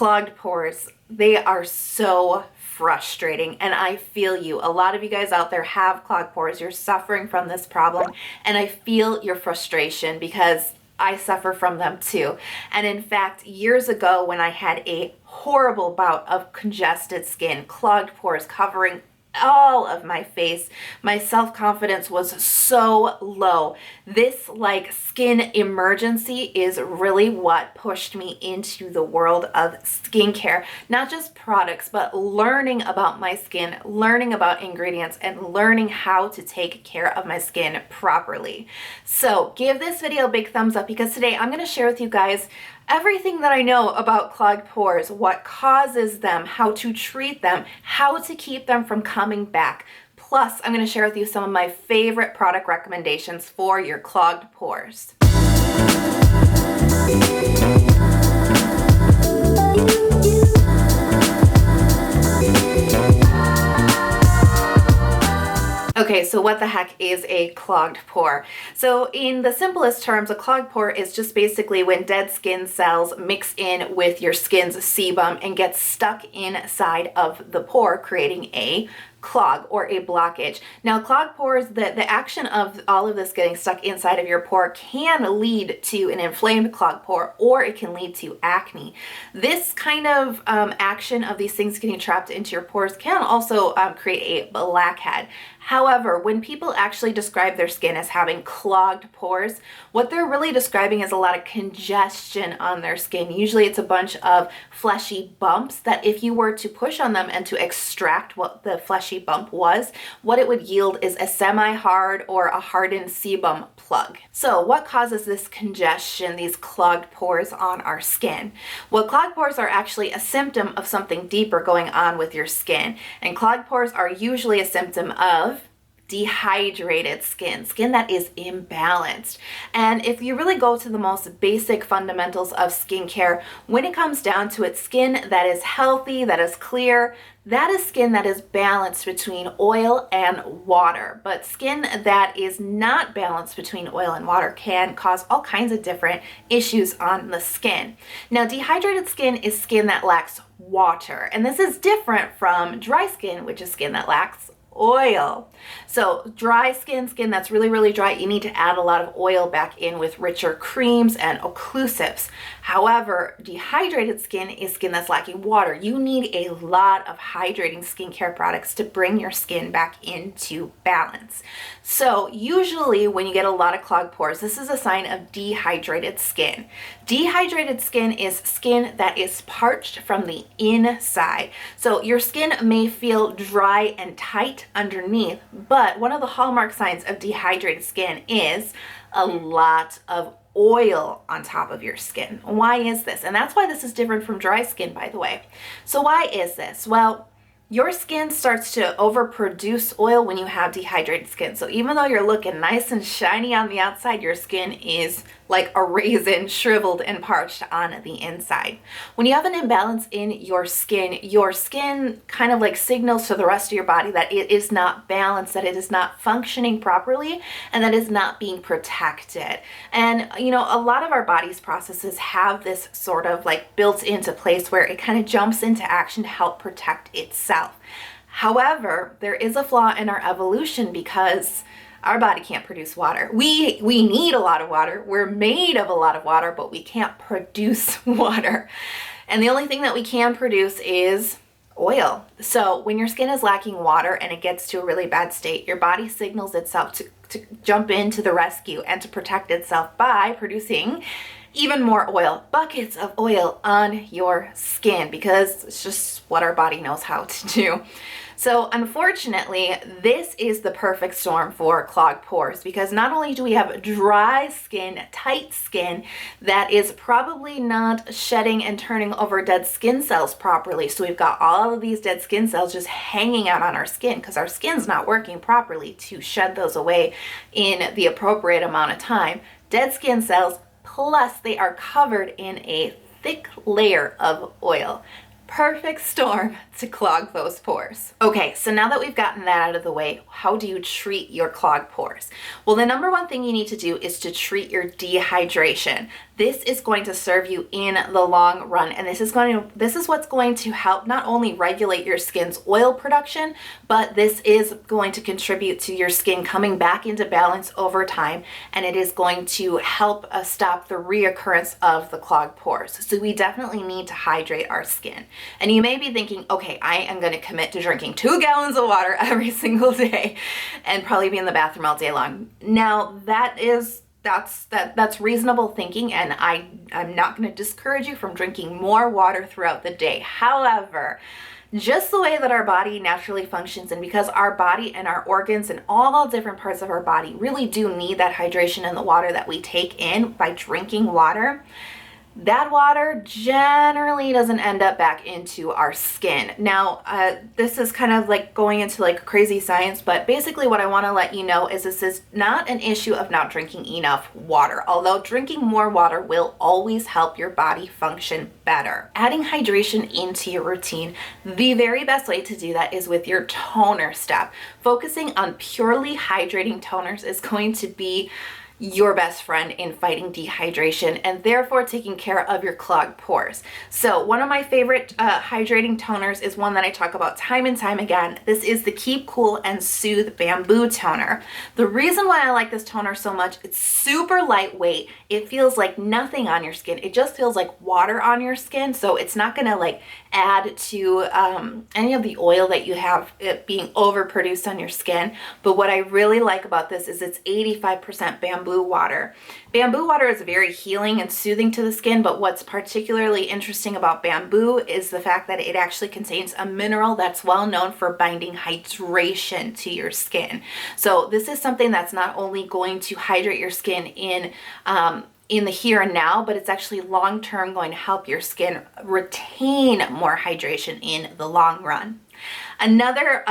Clogged pores, they are so frustrating, and I feel you. A lot of you guys out there have clogged pores. You're suffering from this problem, and I feel your frustration because I suffer from them too. And in fact, years ago when I had a horrible bout of congested skin, clogged pores covering all of my face, my self-confidence was so low. This like skin emergency is really what pushed me into the world of skincare, not just products, but learning about my skin, learning about ingredients, and learning how to take care of my skin properly. So give this video a big thumbs up because today I'm going to share with you guys everything that I know about clogged pores, what causes them, how to treat them, how to keep them from coming back. Plus, I'm going to share with you some of my favorite product recommendations for your clogged pores. Okay, so what the heck is a clogged pore? So in the simplest terms, a clogged pore is just basically when dead skin cells mix in with your skin's sebum and get stuck inside of the pore, creating a clog or a blockage. Now, clogged pores, the action of all of this getting stuck inside of your pore can lead to an inflamed clogged pore, or it can lead to acne. This kind of action of these things getting trapped into your pores can also create a blackhead. However, when people actually describe their skin as having clogged pores, what they're really describing is a lot of congestion on their skin. Usually it's a bunch of fleshy bumps that if you were to push on them and to extract what the fleshy bump was, what it would yield is a semi-hard or a hardened sebum plug. So what causes this congestion, these clogged pores on our skin? Well, clogged pores are actually a symptom of something deeper going on with your skin. And clogged pores are usually a symptom of dehydrated skin that is imbalanced. And if you really go to the most basic fundamentals of skincare, when it comes down to it, skin that is healthy, that is clear, that is skin that is balanced between oil and water. But skin that is not balanced between oil and water can cause all kinds of different issues on the skin. Now, dehydrated skin is skin that lacks water, and this is different from dry skin, which is skin that lacks oil. So dry skin that's really, really dry, you need to add a lot of oil back in with richer creams and occlusives. However, dehydrated skin is skin that's lacking water. You need a lot of hydrating skincare products to bring your skin back into balance. So usually when you get a lot of clogged pores, this is a sign of dehydrated skin. Dehydrated skin is skin that is parched from the inside. So your skin may feel dry and tight underneath, but one of the hallmark signs of dehydrated skin is a lot of oil on top of your skin. Why is this? And that's why this is different from dry skin, by the way. So why is this? Well, your skin starts to overproduce oil when you have dehydrated skin. So even though you're looking nice and shiny on the outside, your skin is like a raisin, shriveled and parched on the inside. When you have an imbalance in your skin kind of like signals to the rest of your body that it is not balanced, that it is not functioning properly, and that is not being protected. And you know, a lot of our body's processes have this sort of like built into place where it kind of jumps into action to help protect itself. However, there is a flaw in our evolution because our body can't produce water. We need a lot of water. We're made of a lot of water, but we can't produce water. And the only thing that we can produce is oil. So when your skin is lacking water and it gets to a really bad state, your body signals itself to jump into the rescue and to protect itself by producing even more oil, buckets of oil on your skin, because it's just what our body knows how to do. So unfortunately, this is the perfect storm for clogged pores, because not only do we have dry skin, tight skin that is probably not shedding and turning over dead skin cells properly. So we've got all of these dead skin cells just hanging out on our skin because our skin's not working properly to shed those away in the appropriate amount of time. Dead skin cells, plus they are covered in a thick layer of oil. Perfect storm to clog those pores. Okay, so now that we've gotten that out of the way, how do you treat your clogged pores? Well, the number one thing you need to do is to treat your dehydration. this is going to serve you in the long run. And this is what's going to help not only regulate your skin's oil production, but this is going to contribute to your skin coming back into balance over time. And it is going to help stop the reoccurrence of the clogged pores. So we definitely need to hydrate our skin. And you may be thinking, okay, I am going to commit to drinking 2 gallons of water every single day and probably be in the bathroom all day long. Now that's reasonable thinking, and I'm not going to discourage you from drinking more water throughout the day. However, just the way that our body naturally functions, and because our body and our organs and all different parts of our body really do need that hydration in the water that we take in by drinking water, that water generally doesn't end up back into our skin. Now, this is kind of like going into like crazy science, but basically what I want to let you know is this is not an issue of not drinking enough water, although drinking more water will always help your body function better. Adding hydration into your routine, the very best way to do that is with your toner step. Focusing on purely hydrating toners is going to be your best friend in fighting dehydration and therefore taking care of your clogged pores. So one of my favorite hydrating toners is one that I talk about time and time again. This is the Keep Cool and Soothe Bamboo Toner. The reason why I like this toner so much, it's super lightweight. It feels like nothing on your skin. It just feels like water on your skin. So it's not gonna like add to any of the oil that you have it being overproduced on your skin. But what I really like about this is it's 85% bamboo water. Bamboo water is very healing and soothing to the skin, but what's particularly interesting about bamboo is the fact that it actually contains a mineral that's well known for binding hydration to your skin. So this is something that's not only going to hydrate your skin in the here and now, but it's actually long-term going to help your skin retain more hydration in the long run. Another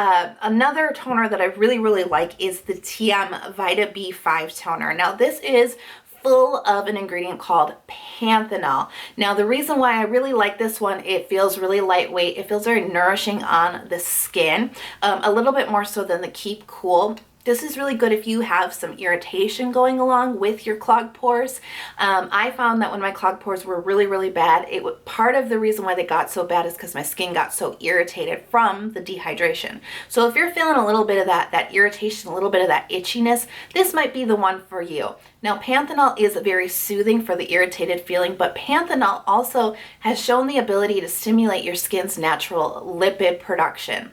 toner that I really like is the TM Vita B5 toner. Now this is full of an ingredient called panthenol. Now the reason why I really like this one, it feels really lightweight. It feels very nourishing on the skin, a little bit more so than the Keep Cool. This is really good if you have some irritation going along with your clogged pores. I found that when my clogged pores were really bad, part of the reason why they got so bad is because my skin got so irritated from the dehydration. So if you're feeling a little bit of that irritation, a little bit of that itchiness, this might be the one for you. Now, panthenol is very soothing for the irritated feeling, but panthenol also has shown the ability to stimulate your skin's natural lipid production.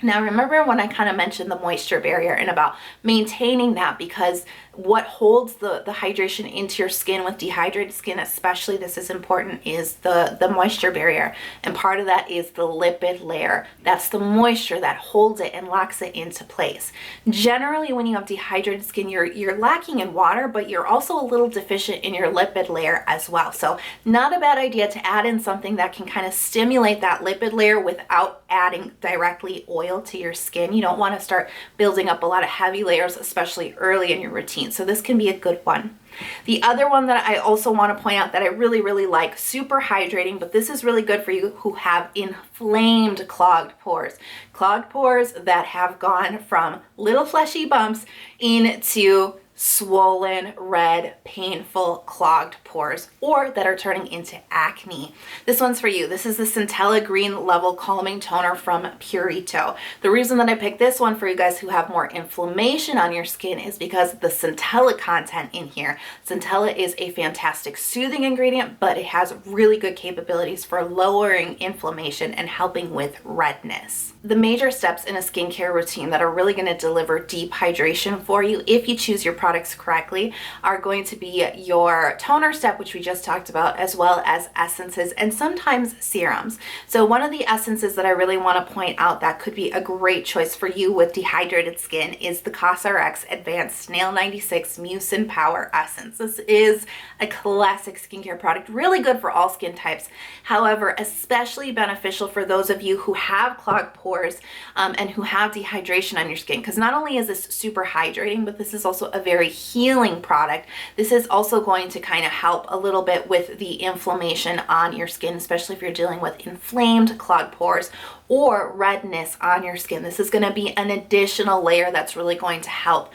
Now, remember when I kind of mentioned the moisture barrier and about maintaining that, because what holds the hydration into your skin with dehydrated skin, especially, this is important, is the moisture barrier. And part of that is the lipid layer. That's the moisture that holds it and locks it into place. Generally, when you have dehydrated skin, you're lacking in water, but you're also a little deficient in your lipid layer as well. So not a bad idea to add in something that can kind of stimulate that lipid layer without adding directly oil to your skin. You don't want to start building up a lot of heavy layers, especially early in your routine. So this can be a good one. The other one that I also want to point out that I really like, super hydrating, but this is really good for you who have inflamed clogged pores. Clogged pores that have gone from little fleshy bumps into swollen, red, painful, clogged pores, or that are turning into acne. This one's for you. This is the Centella Green Level Calming Toner from Purito. The reason that I picked this one for you guys who have more inflammation on your skin is because of the Centella content in here. Centella is a fantastic soothing ingredient, but it has really good capabilities for lowering inflammation and helping with redness. The major steps in a skincare routine that are really going to deliver deep hydration for you, if you choose your products correctly, are going to be your toner step, which we just talked about, as well as essences and sometimes serums. So one of the essences that I really want to point out that could be a great choice for you with dehydrated skin is the Cosrx Advanced Snail 96 Mucin Power Essence. This is a classic skincare product, really good for all skin types. However, especially beneficial for those of you who have clogged pores and who have dehydration on your skin, because not only is this super hydrating, but this is also a very very healing product. This is also going to kind of help a little bit with the inflammation on your skin, especially if you're dealing with inflamed, clogged pores or redness on your skin. This is going to be an additional layer that's really going to help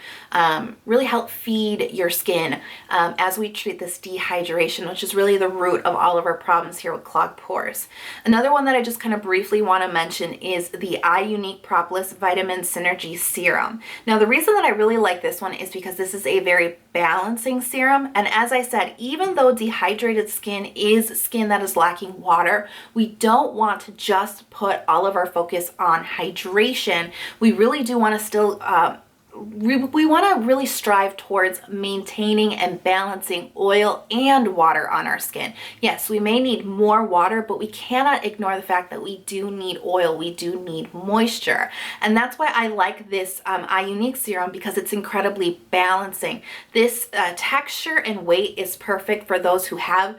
really help feed your skin as we treat this dehydration, which is really the root of all of our problems here with clogged pores. Another one that I just kind of briefly want to mention is the Iunik Propolis Vitamin Synergy Serum. Now, the reason that I really like this one is because this is a very balancing serum, and as I said, even though dehydrated skin is skin that is lacking water, we don't want to just put all of our focus on hydration. We really do want to still we want to really strive towards maintaining and balancing oil and water on our skin. Yes, we may need more water, but we cannot ignore the fact that we do need oil, we do need moisture. And that's why I like this Iunik serum, because it's incredibly balancing. This texture and weight is perfect for those who have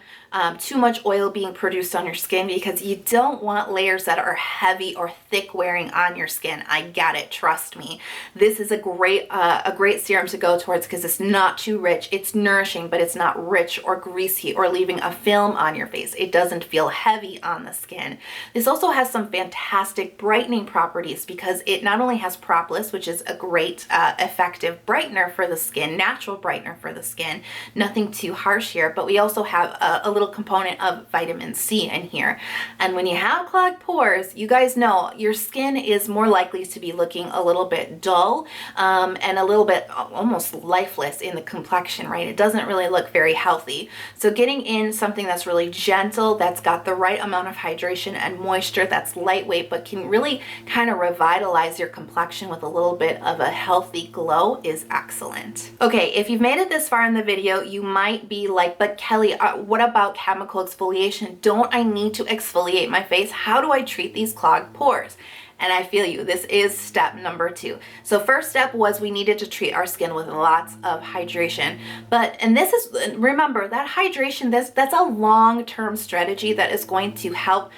too much oil being produced on your skin, because you don't want layers that are heavy or thick wearing on your skin. I get it, trust me. This is a great serum to go towards because it's not too rich. It's nourishing, but it's not rich or greasy or leaving a film on your face. It doesn't feel heavy on the skin. This also has some fantastic brightening properties because it not only has propolis, which is a great effective brightener for the skin, natural brightener for the skin, nothing too harsh here, but we also have a little component of vitamin C in here. And when you have clogged pores, you guys know your skin is more likely to be looking a little bit dull and a little bit almost lifeless in the complexion, right? It doesn't really look very healthy. So getting in something that's really gentle, that's got the right amount of hydration and moisture, that's lightweight, but can really kind of revitalize your complexion with a little bit of a healthy glow is excellent. Okay, if you've made it this far in the video, you might be like, but Kelly, what about chemical exfoliation? Don't I need to exfoliate my face? How do I treat these clogged pores? And I feel you, this is step number 2. So first step was we needed to treat our skin with lots of hydration. And this is, remember that hydration, that's a long-term strategy that is going to help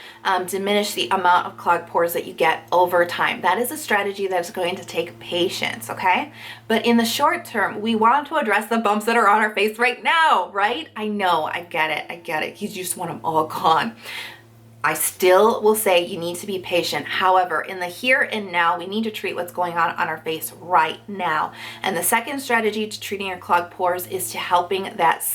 diminish the amount of clogged pores that you get over time. That is a strategy that's going to take patience, okay? But in the short term, we want to address the bumps that are on our face right now, right? I know, I get it. You just want them all gone. I still will say you need to be patient. However, in the here and now, we need to treat what's going on our face right now. And the second strategy to treating your clogged pores is to helping that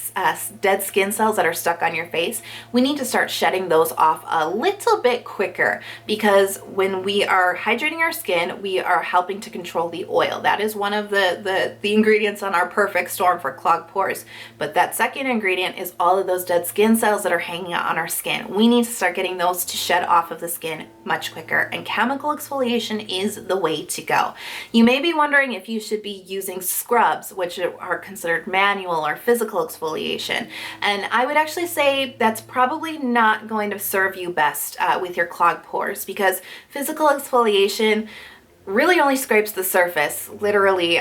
dead skin cells that are stuck on your face. We need to start shedding those off a little bit quicker, because when we are hydrating our skin, we are helping to control the oil. That is one of the ingredients on our perfect storm for clogged pores. But that second ingredient is all of those dead skin cells that are hanging out on our skin. We need to start getting those to shed off of the skin much quicker, and chemical exfoliation is the way to go. You may be wondering if you should be using scrubs, which are considered manual or physical exfoliation, and I would actually say that's probably not going to serve you best with your clogged pores, because physical exfoliation really only scrapes the surface, literally,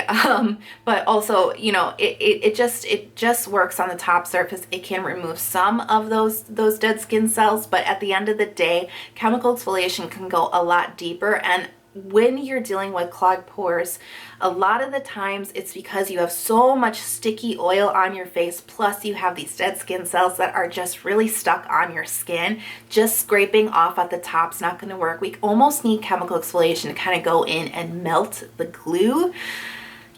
but also, you know, it just works on the top surface. It can remove some of those dead skin cells, but at the end of the day, chemical exfoliation can go a lot deeper. And when you're dealing with clogged pores, a lot of the times it's because you have so much sticky oil on your face, plus you have these dead skin cells that are just really stuck on your skin. Just scraping off at the top's not going to work. We almost need chemical exfoliation to kind of go in and melt the glue.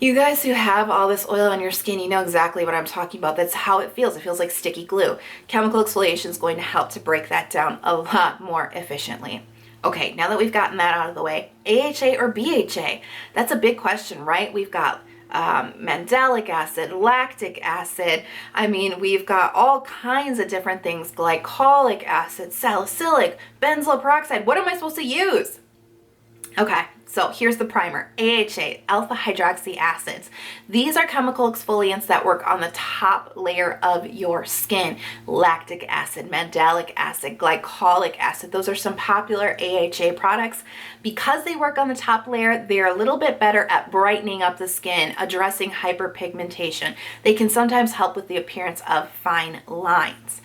You guys who have all this oil on your skin, you know exactly what I'm talking about. That's how it feels. It feels like sticky glue. Chemical exfoliation is going to help to break that down a lot more efficiently. Okay, now that we've gotten that out of the way, AHA or BHA? That's a big question, right? We've got mandelic acid, lactic acid. I mean, we've got all kinds of different things, glycolic acid, salicylic, benzoyl peroxide. What am I supposed to use? Okay, so here's the primer. AHA, alpha hydroxy acids. These are chemical exfoliants that work on the top layer of your skin. Lactic acid, mandelic acid, glycolic acid. Those are some popular AHA products. Because they work on the top layer, they're a little bit better at brightening up the skin, addressing hyperpigmentation. They can sometimes help with the appearance of fine lines.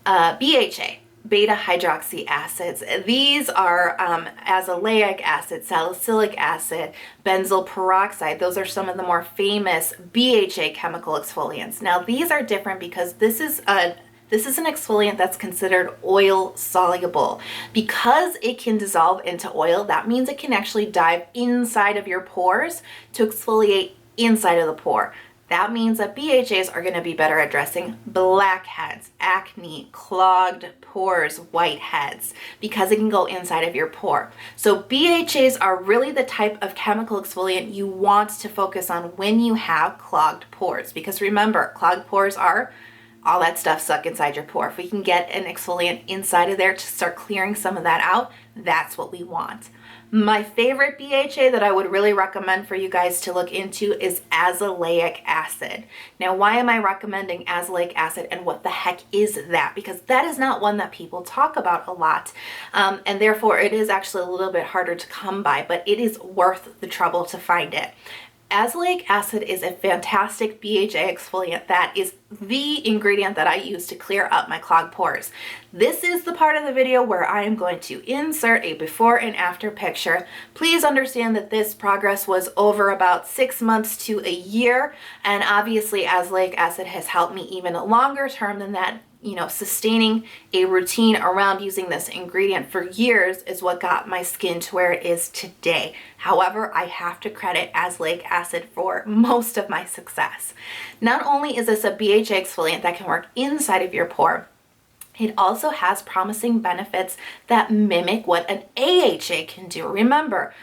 BHA. beta hydroxy acids. These are azelaic acid, salicylic acid, benzoyl peroxide. Those are some of the more famous BHA chemical exfoliants. Now these are different because this is an exfoliant that's considered oil soluble. Because it can dissolve into oil, that means it can actually dive inside of your pores to exfoliate inside of the pore. That means that BHAs are going to be better at addressing blackheads, acne, clogged pores, whiteheads, because it can go inside of your pore. So BHAs are really the type of chemical exfoliant you want to focus on when you have clogged pores. Because remember, clogged pores are all that stuff stuck inside your pore. If we can get an exfoliant inside of there to start clearing some of that out, that's what we want. My favorite BHA that I would really recommend for you guys to look into is azelaic acid. Now, why am I recommending azelaic acid, and what the heck is that? Because that is not one that people talk about a lot, and therefore it is actually a little bit harder to come by, but it is worth the trouble to find it. Azelaic acid is a fantastic BHA exfoliant that is the ingredient that I use to clear up my clogged pores. This is the part of the video where I am going to insert a before and after picture. Please understand that this progress was over about 6 months to a year, and obviously azelaic acid has helped me even longer term than that. You know, sustaining a routine around using this ingredient for years is what got my skin to where it is today. However, I have to credit azelaic acid for most of my success. Not only is this a BHA exfoliant that can work inside of your pore, it also has promising benefits that mimic what an AHA can do. Remember,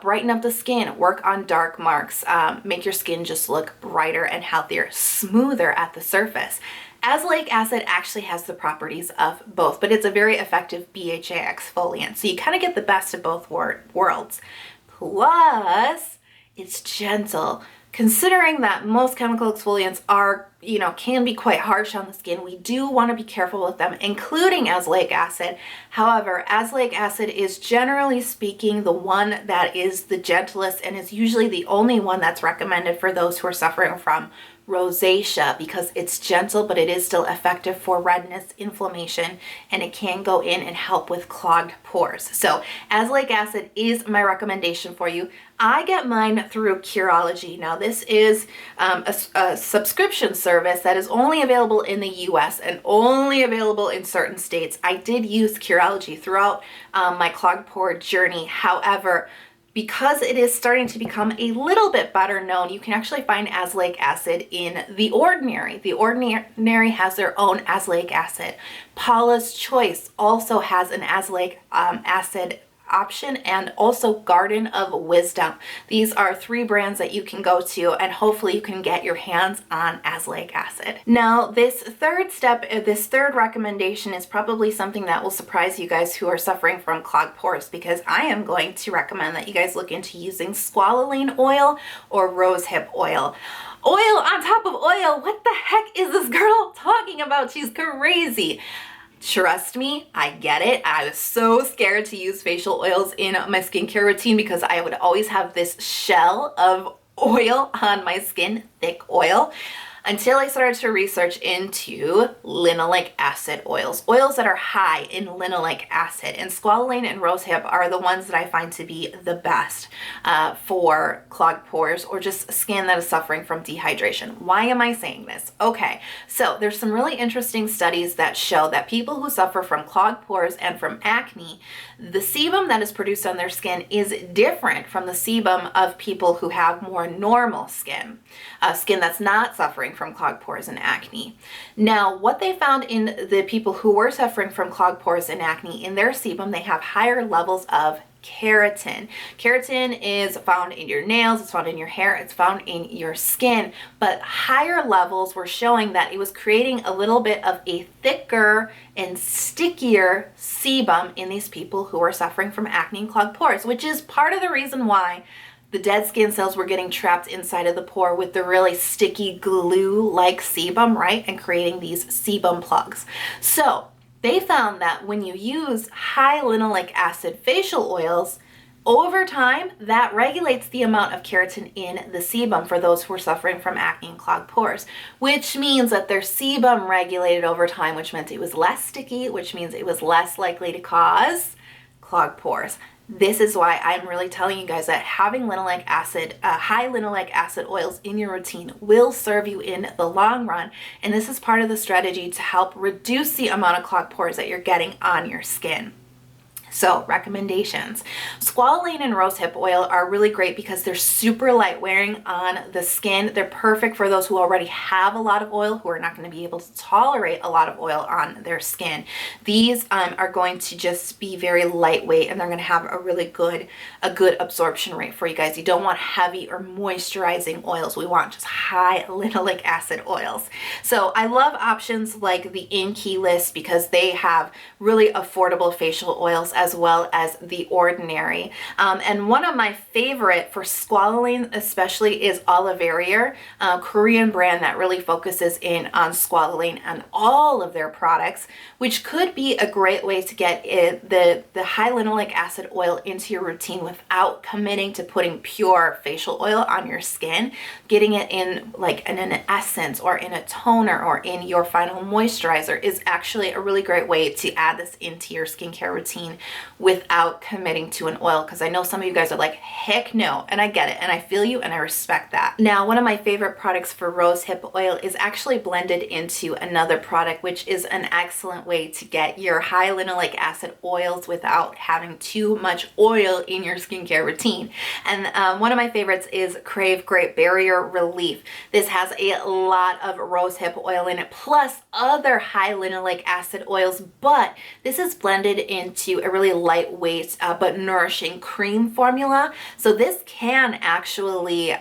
brighten up the skin, work on dark marks, make your skin just look brighter and healthier, smoother at the surface. Azelaic acid actually has the properties of both, but it's a very effective BHA exfoliant. So you kind of get the best of both worlds. Plus, it's gentle. Considering that most chemical exfoliants are, can be quite harsh on the skin, we do want to be careful with them, including azelaic acid. However, azelaic acid is generally speaking the one that is the gentlest and is usually the only one that's recommended for those who are suffering from rosacea, because it's gentle, but it is still effective for redness, inflammation, and it can go in and help with clogged pores. So azelaic acid is my recommendation for you. I get mine through Curology. Now this is a subscription service that is only available in the US and only available in certain states. I did use Curology throughout my clogged pore journey. However, because it is starting to become a little bit better known, you can actually find azelaic acid in The Ordinary. The Ordinary has their own azelaic acid. Paula's Choice also has an azelaic acid option, and also Garden of Wisdom. These are 3 brands that you can go to, and hopefully you can get your hands on azelaic acid. Now, this third recommendation is probably something that will surprise you guys who are suffering from clogged pores, because I am going to recommend that you guys look into using squalane oil or rosehip oil. Oil on top of oil. What the heck is this girl talking about? She's crazy. Trust me, I get it. I was so scared to use facial oils in my skincare routine because I would always have this shell of oil on my skin, thick oil, until I started to research into linoleic acid oils that are high in linoleic acid. And squalane and rosehip are the ones that I find to be the best for clogged pores or just skin that is suffering from dehydration. Why am I saying this? Okay, so there's some really interesting studies that show that people who suffer from clogged pores and from acne, the sebum that is produced on their skin is different from the sebum of people who have more normal skin, skin that's not suffering from clogged pores and acne. Now, what they found in the people who were suffering from clogged pores and acne, in their sebum, they have higher levels of keratin. Keratin is found in your nails, it's found in your hair, it's found in your skin, but higher levels were showing that it was creating a little bit of a thicker and stickier sebum in these people who are suffering from acne and clogged pores, which is part of the reason why the dead skin cells were getting trapped inside of the pore with the really sticky glue-like sebum, right? And creating these sebum plugs. So they found that when you use high linoleic acid facial oils, Over time, that regulates the amount of keratin in the sebum for those who are suffering from acne and clogged pores, which means that their sebum regulated over time, which meant it was less sticky, which means it was less likely to cause clogged pores. This is why I'm really telling you guys that having linoleic acid, high linoleic acid oils in your routine will serve you in the long run. And this is part of the strategy to help reduce the amount of clogged pores that you're getting on your skin. So recommendations. Squalane and rosehip oil are really great because they're super light wearing on the skin. They're perfect for those who already have a lot of oil, who are not going to be able to tolerate a lot of oil on their skin. These are going to just be very lightweight, and they're going to have a really good absorption rate for you guys. You don't want heavy or moisturizing oils. We want just high linoleic acid oils. So I love options like the Inkey List because they have really affordable facial oils, as well as the Ordinary. And one of my favorite for squalane especially is Olivarrier, a Korean brand that really focuses in on squalane and all of their products, which could be a great way to get the high linoleic acid oil into your routine without committing to putting pure facial oil on your skin. Getting it in like in an essence or in a toner or in your final moisturizer is actually a really great way to add this into your skincare routine without committing to an oil, because I know some of you guys are like, heck no, and I get it, and I feel you, and I respect that. Now, one of my favorite products for rosehip oil is actually blended into another product, which is an excellent way to get your high linoleic acid oils without having too much oil in your skincare routine. And one of my favorites is Krave Great Barrier Relief. This has a lot of rosehip oil in it, plus other high linoleic acid oils, but this is blended into a really lightweight but nourishing cream formula. So this can actually,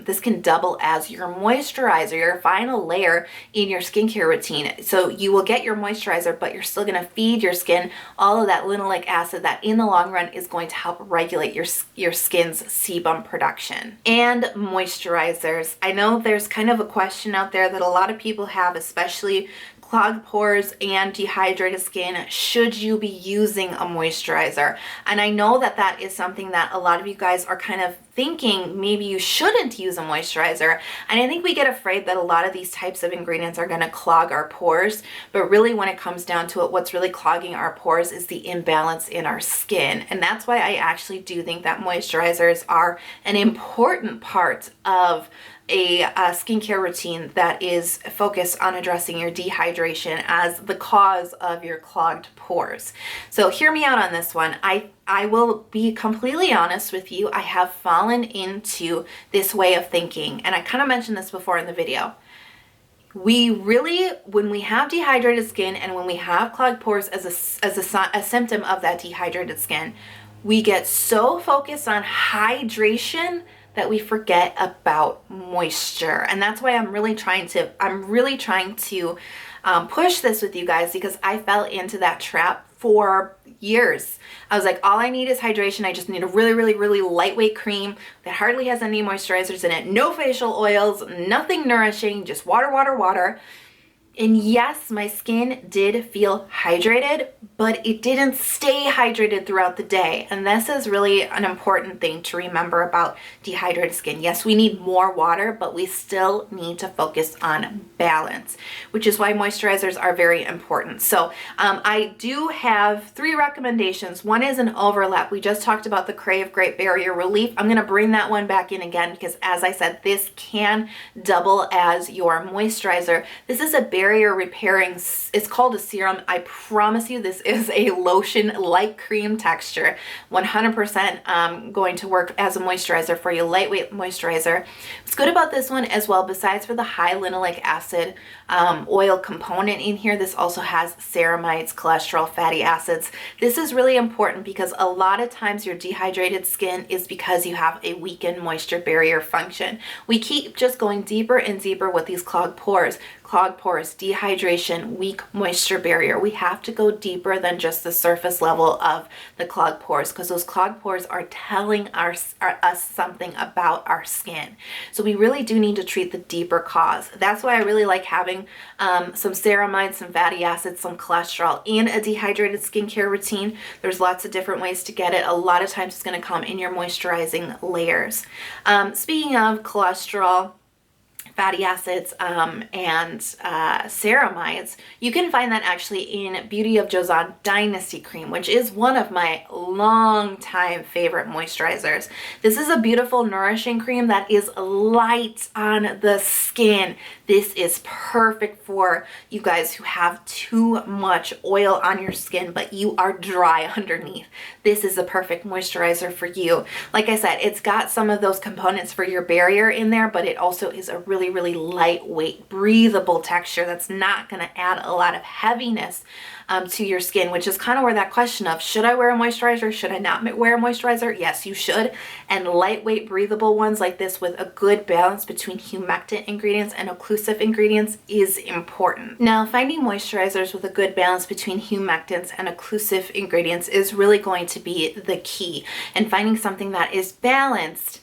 this can double as your moisturizer, your final layer in your skincare routine. So you will get your moisturizer, but you're still going to feed your skin all of that linoleic acid that in the long run is going to help regulate your skin's sebum production. And moisturizers. I know there's kind of a question out there that a lot of people have, especially clogged pores and dehydrated skin. Should you be using a moisturizer? And I know that that is something that a lot of you guys are kind of thinking maybe you shouldn't use a moisturizer. And I think we get afraid that a lot of these types of ingredients are going to clog our pores. But really, when it comes down to it, what's really clogging our pores is the imbalance in our skin. And that's why I actually do think that moisturizers are an important part of a skincare routine that is focused on addressing your dehydration as the cause of your clogged pores. So hear me out on this one. I will be completely honest with you. I have fallen into this way of thinking, and I kind of mentioned this before in the video. We really, when we have dehydrated skin and when we have clogged pores as a symptom of that dehydrated skin, we get so focused on hydration that we forget about moisture. And that's why I'm really trying to push this with you guys, because I fell into that trap for years. I was like, all I need is hydration. I just need a really, really, really lightweight cream that hardly has any moisturizers in it. No facial oils, nothing nourishing, just water, water, water. And yes, my skin did feel hydrated, but it didn't stay hydrated throughout the day. And this is really an important thing to remember about dehydrated skin. Yes, we need more water, but we still need to focus on balance, which is why moisturizers are very important. So I do have 3 recommendations. One is an overlap. We just talked about the Krave Great Barrier Relief. I'm gonna bring that one back in again because, as I said, this can double as your moisturizer. This is a barrier repairing, it's called a serum. I promise you this is a lotion-like cream texture. 100% going to work as a moisturizer for you, lightweight moisturizer. What's good about this one as well, besides for the high linoleic acid oil component in here, this also has ceramides, cholesterol, fatty acids. This is really important because a lot of times your dehydrated skin is because you have a weakened moisture barrier function. We keep just going deeper and deeper with these clogged pores. clogged pores, dehydration, weak moisture barrier. We have to go deeper than just the surface level of the clogged pores, because those clogged pores are telling us something about our skin. So we really do need to treat the deeper cause. That's why I really like having some ceramides, some fatty acids, some cholesterol in a dehydrated skincare routine. There's lots of different ways to get it. A lot of times it's going to come in your moisturizing layers. Speaking of cholesterol, fatty acids, and ceramides, you can find that actually in Beauty of Joseon Dynasty Cream, which is one of my long-time favorite moisturizers. This is a beautiful, nourishing cream that is light on the skin. This is perfect for you guys who have too much oil on your skin, but you are dry underneath. This is the perfect moisturizer for you. Like I said, it's got some of those components for your barrier in there, but it also is a really lightweight, breathable texture that's not going to add a lot of heaviness to your skin, which is kind of where that question of should I wear a moisturizer, should I not wear a moisturizer? Yes, you should. And lightweight, breathable ones like this with a good balance between humectant ingredients and occlusive ingredients is important. Now, finding moisturizers with a good balance between humectants and occlusive ingredients is really going to be the key. And finding something that is balanced,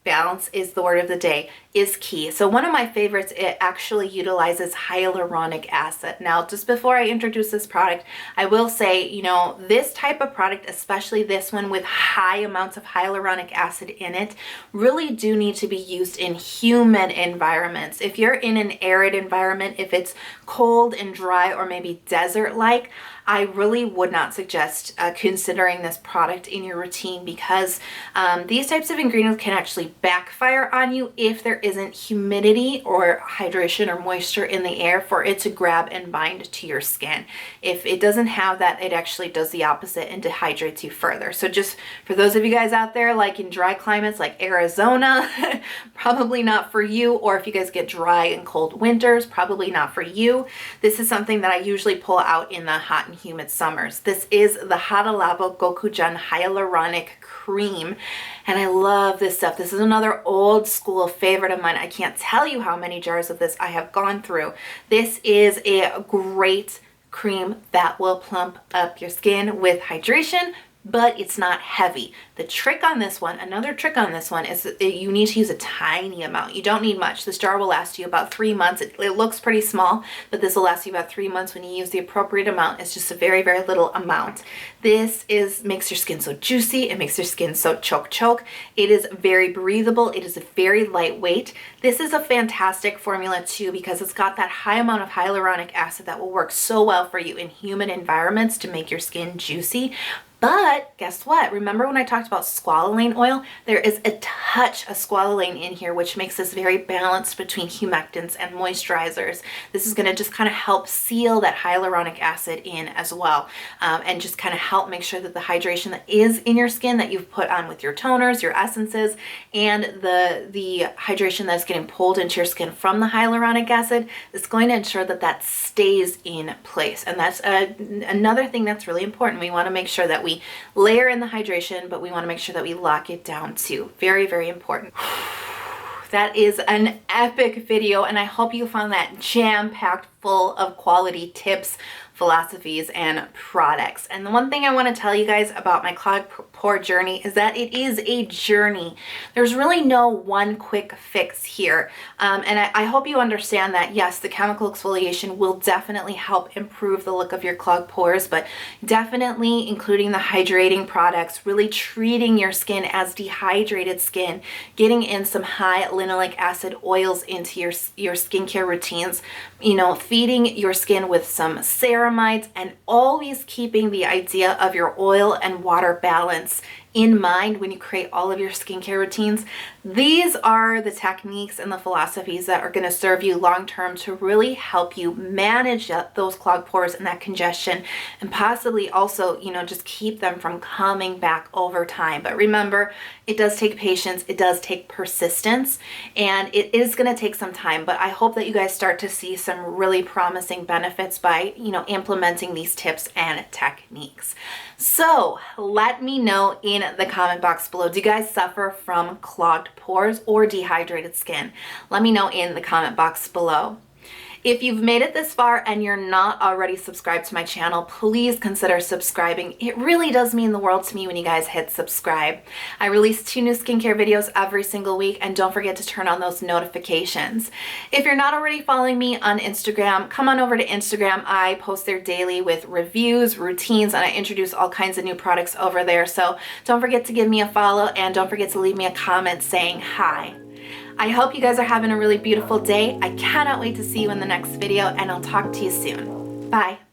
balance is the word of the day, is key. So one of my favorites, it actually utilizes hyaluronic acid. Now, just before I introduce this product, I will say, you know, this type of product, especially this one with high amounts of hyaluronic acid in it, really do need to be used in humid environments. If you're in an arid environment, if it's cold and dry or maybe desert-like, I really would not suggest considering this product in your routine, because these types of ingredients can actually backfire on you if there isn't humidity or hydration or moisture in the air for it to grab and bind to your skin. If it doesn't have that, it actually does the opposite and dehydrates you further. So just for those of you guys out there like in dry climates like Arizona, probably not for you. Or if you guys get dry and cold winters, probably not for you. This is something that I usually pull out in the hot and humid summers. This is the Hada Labo Gokujan Hyaluronic Cream, and I love this stuff. This is another old school favorite of mine. I can't tell you how many jars of this I have gone through. This is a great cream that will plump up your skin with hydration, but it's not heavy. The trick on this one, another trick on this one, is that you need to use a tiny amount. You don't need much. This jar will last you about 3 months. It looks pretty small, but this will last you about 3 months when you use the appropriate amount. It's just a very little amount. This makes your skin so juicy. It makes your skin so choke. It is very breathable. It is very lightweight. This is a fantastic formula too, because it's got that high amount of hyaluronic acid that will work so well for you in humid environments to make your skin juicy. But guess what? Remember when I talked about squalane oil? There is a touch of squalane in here, which makes this very balanced between humectants and moisturizers. This is going to just kind of help seal that hyaluronic acid in as well, and just kind of help make sure that the hydration that is in your skin that you've put on with your toners, your essences, and the hydration that's getting pulled into your skin from the hyaluronic acid is going to ensure that that stays in place. And that's another thing that's really important. We want to make sure that we layer in the hydration, but we want to make sure that we lock it down too. Very important. That is an epic video, and I hope you found that jam-packed full of quality tips, philosophies, and products. And the one thing I want to tell you guys about my clogged pore journey is that it is a journey. There's really no one quick fix here. And I hope you understand that, yes, the chemical exfoliation will definitely help improve the look of your clogged pores, but definitely including the hydrating products, really treating your skin as dehydrated skin, getting in some high linoleic acid oils into your skincare routines, you know, feeding your skin with some ceramides, and always keeping the idea of your oil and water balance in mind when you create all of your skincare routines. These are the techniques and the philosophies that are going to serve you long term to really help you manage those clogged pores and that congestion, and possibly also, you know, just keep them from coming back over time. But remember, it does take patience, it does take persistence, and it is going to take some time. But I hope that you guys start to see some really promising benefits by, you know, implementing these tips and techniques. So let me know in the comment box below, do you guys suffer from clogged pores or dehydrated skin? Let me know in the comment box below. If you've made it this far and you're not already subscribed to my channel, please consider subscribing. It really does mean the world to me when you guys hit subscribe. I release 2 new skincare videos every single week, and don't forget to turn on those notifications. If you're not already following me on Instagram, come on over to Instagram. I post there daily with reviews, routines, and I introduce all kinds of new products over there. So don't forget to give me a follow, and don't forget to leave me a comment saying hi. I hope you guys are having a really beautiful day. I cannot wait to see you in the next video, and I'll talk to you soon. Bye.